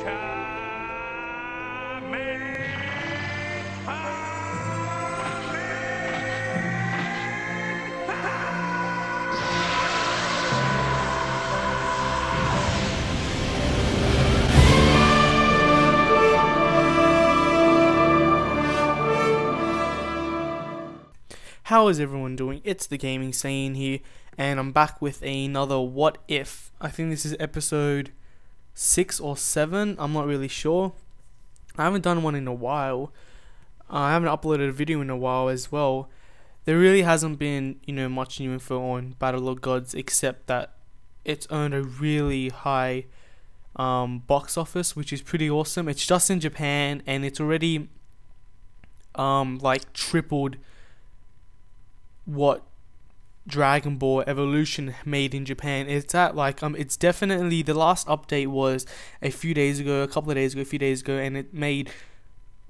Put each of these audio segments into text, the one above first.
How is everyone doing? It's the Gaming Sane here, and I'm back with another What If. I think this is episode 6 or 7, I'm not really sure. I haven't done one in a while. I haven't uploaded a video in a while as well. There really hasn't been, much new info on Battle of Gods, except that it's earned a really high box office, which is pretty awesome. It's just in Japan, and it's already tripled what Dragon Ball Evolution made in Japan. It's at it's definitely, the last update was a few days ago, and it made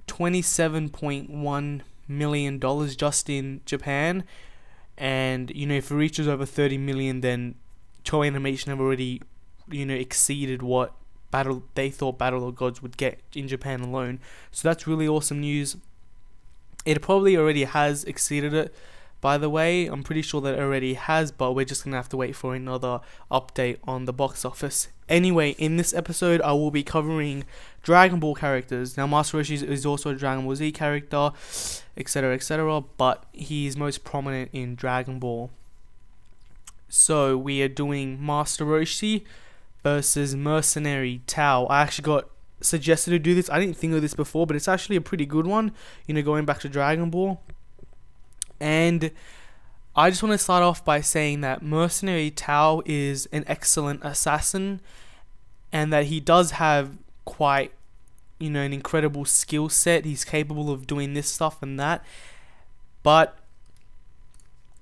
$27.1 million just in Japan. And if it reaches over 30 million, then Toei Animation have already exceeded what they thought Battle of Gods would get in Japan alone. So that's really awesome news. It probably already has exceeded it, by the way. I'm pretty sure that it already has, but we're just gonna have to wait for another update on the box office. Anyway, in this episode I will be covering Dragon Ball characters. Now Master Roshi is also a Dragon Ball Z character, etc, but he is most prominent in Dragon Ball. So we are doing Master Roshi versus Mercenary Tao. I actually got suggested to do this. I didn't think of this before, but it's actually a pretty good one, going back to Dragon Ball. And I just want to start off by saying that Mercenary Tao is an excellent assassin, and that he does have quite, an incredible skill set. He's capable of doing this stuff and that, but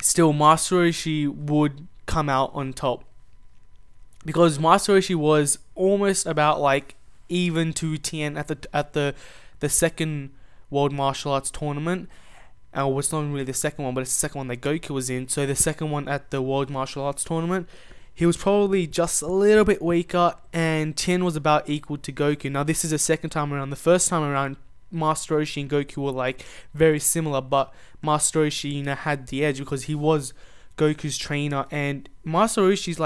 still Master Roshi would come out on top, because Master Roshi was almost about even to Tien at the second World Martial Arts Tournament. It's not really the second one, but it's the second one that Goku was in. So the second one at the World Martial Arts Tournament, he was probably just a little bit weaker, and Tien was about equal to Goku. Now this is the second time around. The first time around, Master Roshi and Goku were very similar, but Master Roshi had the edge because he was Goku's trainer, and Master Roshi's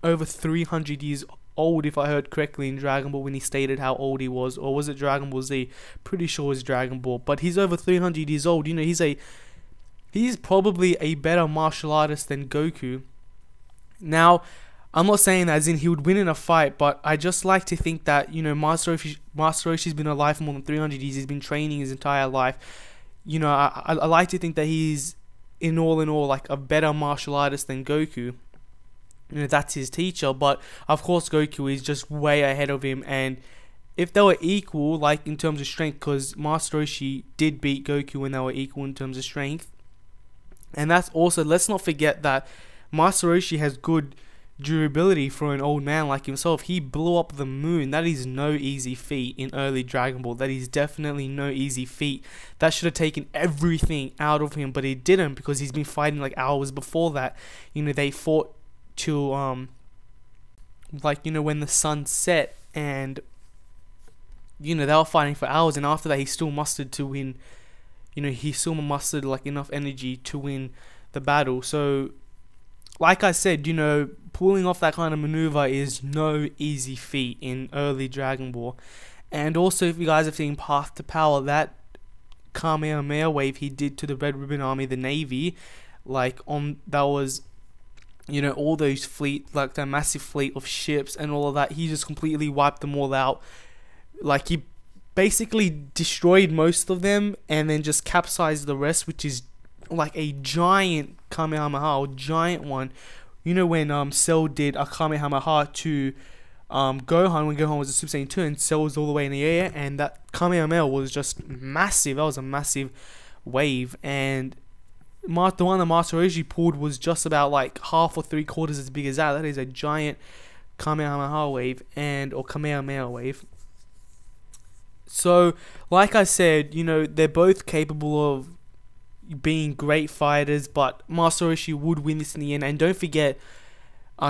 over 300 years old, if I heard correctly, in Dragon Ball when he stated how old he was. Or was it Dragon Ball Z? Pretty sure it's Dragon Ball, but he's over 300 years old. He's probably a better martial artist than Goku. Now I'm not saying that as in he would win in a fight, but I just like to think that Master Roshi's been alive for more than 300 years. He's been training his entire life. I like to think that he's in all a better martial artist than Goku. That's his teacher, but of course Goku is just way ahead of him. And if they were equal, in terms of strength, because Master Roshi did beat Goku when they were equal in terms of strength, and that's also, let's not forget that Master Roshi has good durability for an old man like himself. He blew up the moon. That is no easy feat in early Dragon Ball. That is definitely no easy feat. That should have taken everything out of him, but it didn't, because he's been fighting hours before that. They fought till when the sun set, and they were fighting for hours, and after that he still mustered to win. He still mustered enough energy to win the battle. So like I said, pulling off that kind of maneuver is no easy feat in early Dragon Ball. And also, if you guys have seen Path to Power, that Kamehameha wave he did to the Red Ribbon Army, the Navy, that was all those fleet, that massive fleet of ships and all of that, he just completely wiped them all out. He basically destroyed most of them and then just capsized the rest, which is a giant Kamehameha, a giant one. When Cell did a Kamehameha to Gohan, when Gohan was a Super Saiyan 2 and Cell was all the way in the air, and that Kamehameha was just massive. That was a massive wave, and the one that Master Roshi pulled was just about half or 3/4 as big as that. That is a giant Kamehameha wave, or Kamehameha wave. So, like I said, they're both capable of being great fighters, but Master Roshi would win this in the end. And don't forget,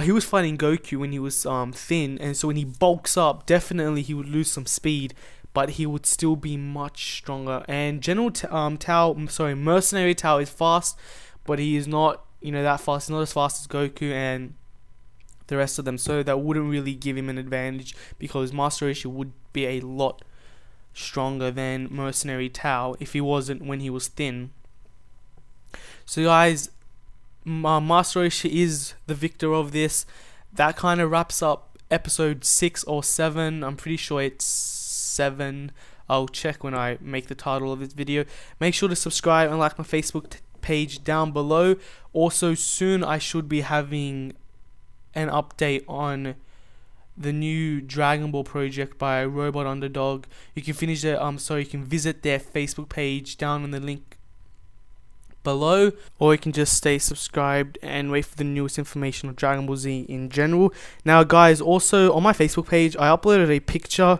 He was fighting Goku when he was thin, and so when he bulks up, definitely he would lose some speed, but he would still be much stronger. And Mercenary Tao is fast, but he is not, that fast. He's not as fast as Goku and the rest of them, so that wouldn't really give him an advantage, because Master Roshi would be a lot stronger than Mercenary Tao if he wasn't when he was thin. So guys, Master Roshi is the victor of this. That kind of wraps up episode 6 or 7. I'm pretty sure it's 7. I'll check when I make the title of this video. Make sure to subscribe and like my Facebook page down below. Also, soon I should be having an update on the new Dragon Ball project by RobotUnderDog. You can you can visit their Facebook page down in the link below, or you can just stay subscribed and wait for the newest information on Dragon Ball Z in general. Now guys, also on my Facebook page I uploaded a picture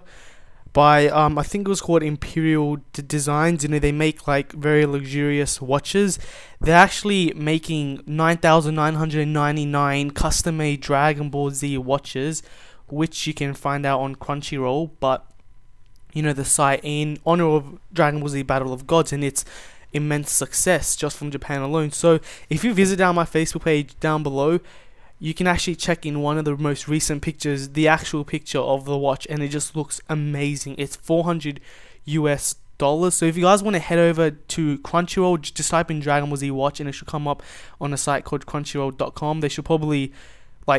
by I think it was called Imperial Designs. They make like very luxurious watches. They're actually making 9,999 custom made Dragon Ball Z watches, which you can find out on Crunchyroll, but the site, in honor of Dragon Ball Z Battle of Gods and its immense success just from Japan alone. So if you visit down my Facebook page down below, you can actually check in one of the most recent pictures, the actual picture of the watch, and it just looks amazing. It's $400 US. So if you guys want to head over to Crunchyroll, just type in Dragon Ball Z watch and it should come up on a site called crunchyroll.com. They should probably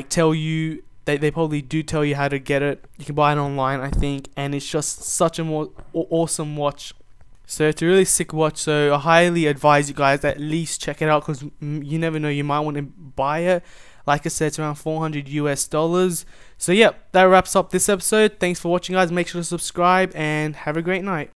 tell you, they probably do tell you how to get it. You can buy it online, I think, and it's just such a more awesome watch. So it's a really sick watch, so I highly advise you guys to at least check it out, because you never know, you might want to buy it. Like I said, it's around $400 US. So yeah, that wraps up this episode. Thanks for watching guys. Make sure to subscribe and have a great night.